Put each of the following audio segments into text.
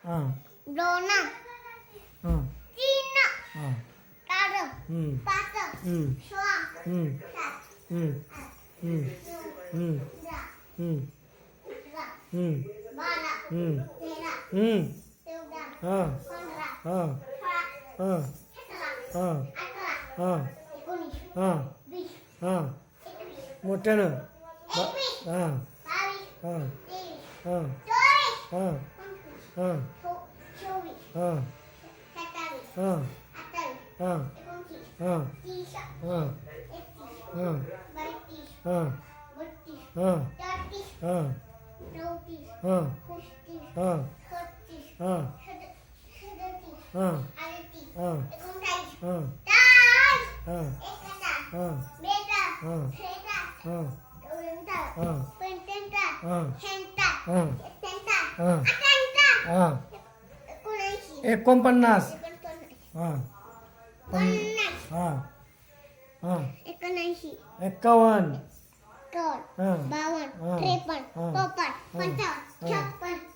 हां दोन हां तीन हां चार हम्म पाच हम्म सहा हम्म सात हम्म आठ हम्म नऊ हम्म दहा हम्म अकरा हम्म बारा हम्म तेरा हम्म चौदा हां 15 हां 16 हां 17 हां 18 हां 19 हां 20 हां 21 मोठ्यानं 21 हां 22 हां 23 हां 24 हां 25 हां 26 हां 27 हां 28 हां 29 हां 30 हां 31 हां 32 हां 32 हां 33 हां 34 हां 35 हां 36 हां 37 हां 38 हां 39 हां 40 हां 41 हां 42 हां 43 हां 44 हां 45 हां 46 हां 47 हां 48 हां 79 एकोणपन्नास 49 हां 50 हां हां 79 एकावन्न हां 52 हां 53 हां 54 55 हां 56 हां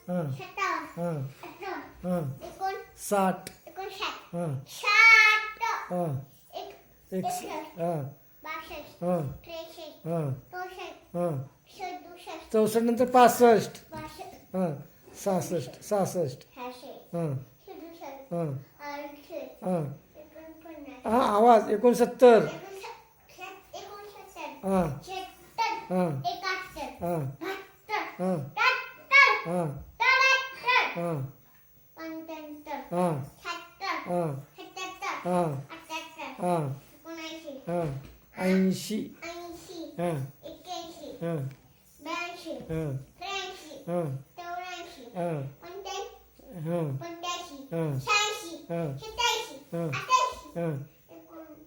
57 हां 58 हां 59 साठ 59 हां 60 हां एकसष्ट हां 62 हां 63 हां 64 हां 67 चौसष्ट नंतर 65 62 हां 66 66 66 हां 67 हां 68 हां 49 हां आवाज 69 एकोणसत्तर हां 76 हां 71 हां 72 हां 73 हां 74 हां 75 हां 76 हां 77 हां 78 हां 79 हां 80 80 हां 81 हां 82 हां 83 हां 84 हां 85 हां 85 हां 86 हां 87 हां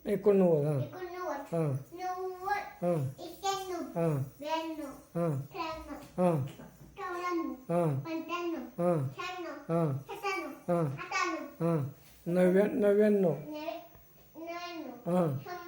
88 हां 89 हां 89 हां 90 हां 91 हां 92 हां 93 हां 94 हां 95 हां 96 हां 97 हां 98 हां 99 99 हां 100